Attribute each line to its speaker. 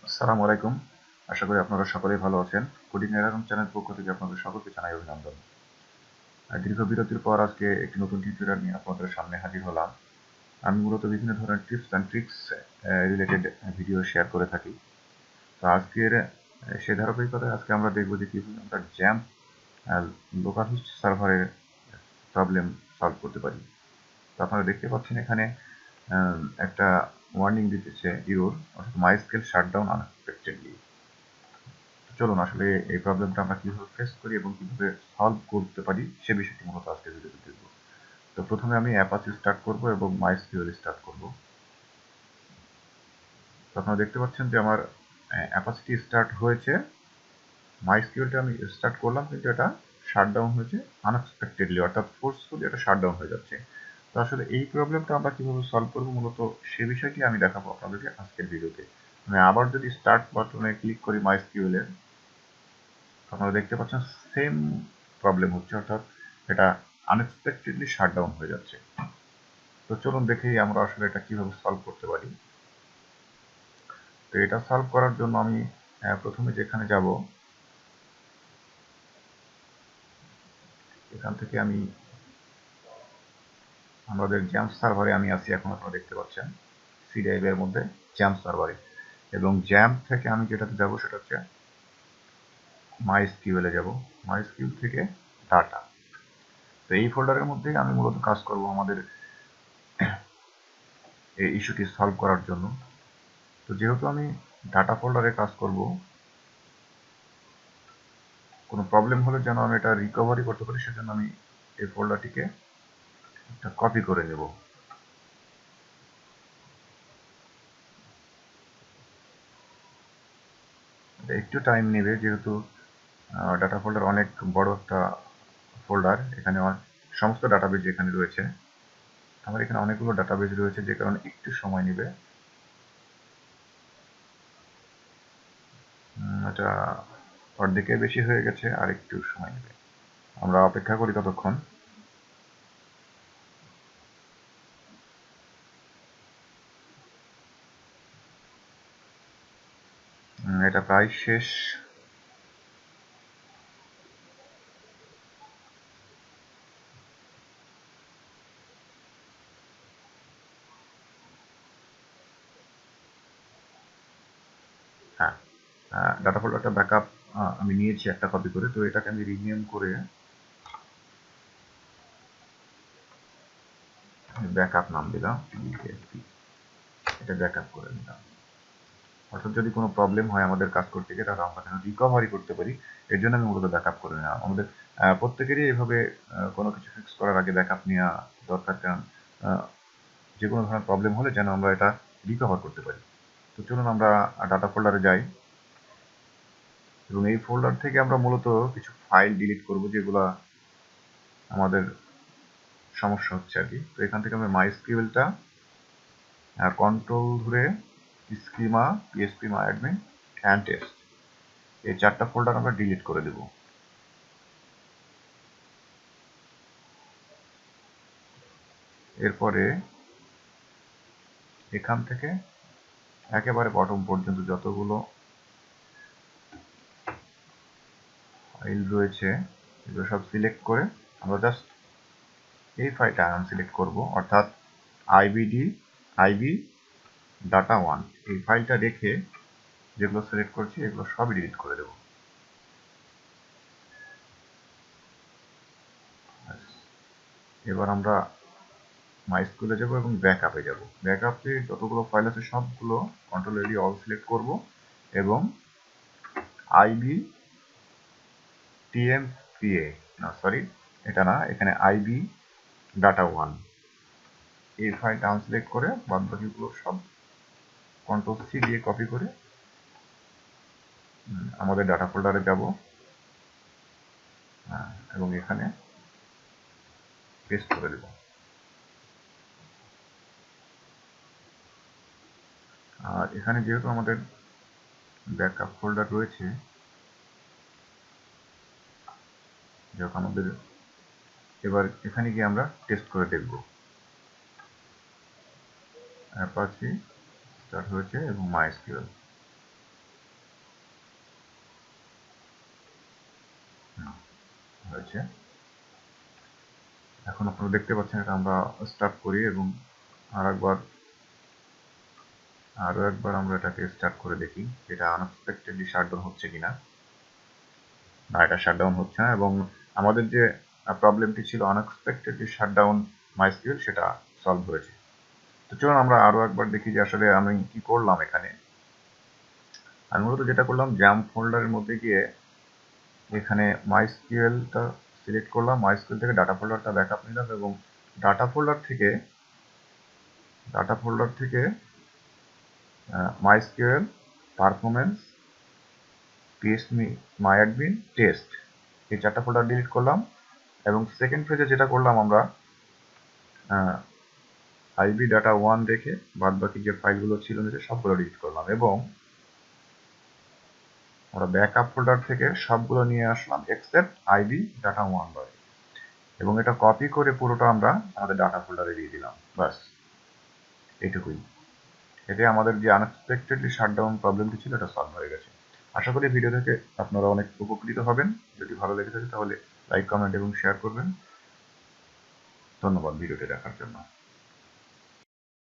Speaker 1: আসসালামু আলাইকুম। আশা করি আপনারা সকলেই ভালো আছেন। কোডিং এরর চ্যানেল পক্ষ থেকে আপনাদের সকলকে জানাই অভিনন্দন। দীর্ঘ বিরতির পর আজকে একটি নতুন টিউটোরিয়াল নিয়ে আপনাদের সামনে হাজির হলাম। আমি মূলত বিভিন্ন ধরনের tips and tricks related video share করে থাকি। তো আজকের সে ধারাবাহিকতায় আজকে আমরা দেখব যে কীভাবে আমরা জ্যাম্প লোকাল হোস্ট সার্ভারের প্রবলেম সলভ করতে পারি। তো আপনারা দেখতে পাচ্ছেন এখানে একটা ওয়ার্নিং দিতেছে ইরর, অর্থাৎ MySQL শাটডাউন আনএক্সপেক্টেডলি। চলুন আসলে এই প্রবলেমটা আমরা কিভাবে ফেস করি এবং কিভাবে সলভ করতে পারি সে বিষয়টি মূলত আজকে ভিডিওতে দেখব। তো প্রথমে আমি অ্যাপাচি স্টার্ট করব এবং MySQL স্টার্ট করব। তো আপনারা দেখতে পাচ্ছেন যে আমার অ্যাপাচিটি স্টার্ট হয়েছে, MySQLটা আমি স্টার্ট করলাম কিন্তু এটা শাটডাউন হয়েছে আনএক্সপেক্টেডলি, অর্থাৎ ফোর্সফুলি এটা শাটডাউন হয়ে যাচ্ছে। তো আসলে এই প্রবলেমটা আমরা কিভাবে সলভ করব মূলত সে বিষয়টি আমি দেখাবো আপনাদেরকে আজকের ভিডিওতে। আমি আবার যদি স্টার্ট বাটনে ক্লিক করি MySQL এর, আপনারা দেখতে পাচ্ছেন সেম প্রবলেম হচ্ছে, অর্থাৎ এটা আনএক্সপেক্টেডলি শাটডাউন হয়ে যাচ্ছে। তো চলুন দেখি আমরা আসলে এটা কিভাবে সলভ করতে পারি। তো এটা সলভ করার জন্য আমি প্রথমে যেখানে যাব এখান থেকে আমি আমাদের জ্যাম্প সার্ভারে আমি আছি এখন, আপনারা দেখতে পাচ্ছেন সি ড্রাইভের মধ্যে জ্যাম্প সার্ভারে, এবং জ্যাম্প থেকে আমি যেটাতে যাব সেটা হচ্ছে MySQL এ যাব, MySQL থেকে ডাটা। তো এই ফোল্ডারের মধ্যে আমি মূলত কাজ করব আমাদের এই ইস্যুটি সলভ করার জন্য। তো যেহেতু আমি ডাটা ফোল্ডারে কাজ করব, কোনো প্রবলেম হলে যেন আমি এটা রিকভারি করতে পারি সেজন্য আমি এই ফোল্ডারটিকে একটা কপি করে নেব। একটু টাইম নেবে যেহেতু ডাটা ফোল্ডার অনেক বড় একটা ফোল্ডার, এখানে আমার সমস্ত ডাটাবেজ এখানে রয়েছে, আমার এখানে অনেকগুলো ডাটাবেজ রয়েছে যে কারণে একটু সময় নেবে। এটা অর্ধেকের বেশি হয়ে গেছে, আর একটু সময় নেবে, আমরা অপেক্ষা করি ততক্ষণ। এটা প্রায় শেষ। হ্যাঁ, ডাটা ফোল্ডারটা ব্যাকআপ আমি নিয়েছি একটা কপি করে, তো এটাকে আমি রিনেম করে ব্যাকআপ নাম দিলাম, এটা ব্যাকআপ করে নিলাম। অর্থাৎ যদি কোনো প্রবলেম হয় আমাদের কাজ করতে গিয়ে তাহলে আমরা যেন রিকভারি করতে পারি, এর জন্য আমি মূলত ব্যাকআপ করে নিলাম। আমাদের প্রত্যেকেরই এভাবে কোনো কিছু ফিক্স করার আগে ব্যাকআপ নেওয়া দরকার, কারণ যে কোনো ধরনের প্রবলেম হলে যেন আমরা এটা রিকভার করতে পারি। তো চলুন আমরা ডাটা ফোল্ডারে যাই, এবং এই ফোল্ডার থেকে আমরা মূলত কিছু ফাইল ডিলিট করব যেগুলো আমাদের সমস্যা হচ্ছে আর কি। তো এখান থেকে আমরা MySQLটা কন্ট্রোল ধরে স্কিমা, পিএসপি মাইঅ্যাডমিন অ্যান্ড টেস্ট, এই চারটা ফোল্ডার আমরা ডিলিট করে দেব। এরপরে এখান থেকে একেবারে বটম পর্যন্ত যতগুলো ফাইল রয়েছে এগুলো সব সিলেক্ট করে আমরা জাস্ট এই ফাইলটা আনসিলেক্ট করব, অর্থাৎ আইবি ডাটা 1 এই ফাইলটা রেখে যেগুলো সিলেক্ট করছি এগুলো সবই ডিলিট করে দেব। এবার আমরা MySQL-এ যাব এবং ব্যাকআপে যাব। ব্যাকআপে যতগুলো ফাইল আছে সবগুলো কন্ট্রোল এল অল সিলেক্ট করব এবং আইবি টিএমপিএ, না সরি এটা না, এখানে আইবি ডাটা 1 এই ফাইলটা আনসিলেক্ট করে বাদবাকিগুলো সব কন্ট্রোল সি দিয়ে কপি করে আমাদের ডাটা ফোল্ডারে যাব এবং এখানে পেস্ট করে দেব। আর এখানে যেহেতু আমাদের ব্যাকআপ ফোল্ডার রয়েছে, যখন আমাদের এবার এখানে গিয়ে আমরা টেস্ট করে দেখব। অ্যাপাচি স্টার্ট হয়েছে এবং MySQL হয়েছে। এখন আপনারা দেখতে পাচ্ছেন এটা আমরা স্টার্ট করি এবং আরো একবার আমরা এটাকে স্টার্ট করে দেখি এটা আনএক্সপেক্টেডলি শাটডাউন হচ্ছে কিনা। না, এটা শাটডাউন হচ্ছে না এবং আমাদের যে প্রবলেমটি ছিল আনএক্সপেক্টেডলি শাটডাউন MySQL সেটা সলভ হয়েছে। তো চলুন আমরা আরো একবার দেখি যে আসলে আমি কি করলাম এখানে। আমি মূলত যেটা করলাম XAMPP ফোল্ডারের মধ্যে গিয়ে এখানে MySQLটা সিলেক্ট করলাম, MySQL থেকে ডাটা ফোল্ডারটা ব্যাকআপ নিলাম এবং ডাটা ফোল্ডার থেকে MySQL performance PSME MyAdmin test এই 4টা ফোল্ডার ডিলিট করলাম এবং সেকেন্ড পেজে যেটা করলাম আমরা IB ডাটা 1 রেখে বাদবাকি যে ফাইলগুলো ছিল নিচে সবগুলো ডিলিট করলাম এবং আমরা ব্যাকআপ ফোল্ডার থেকে সবগুলো নিয়ে আসলাম এক্সেপ্ট IB ডাটা 1 বলে এবং এটা কপি করে পুরোটা আমরা আমাদের ডাটা ফোল্ডারে দিয়ে দিলাম। বাস এইটুকুই। এতে আমাদের যে আনএক্সপেক্টেডলি শাটডাউন প্রবলেমটি ছিল এটা সলভ হয়ে গেছে। আশা করি ভিডিও থেকে আপনারা অনেক উপকৃত হবেন। যদি ভালো লেগে থাকে তাহলে লাইক, কমেন্ট এবং শেয়ার করবেন। ধন্যবাদ ভিডিওটি দেখার জন্য।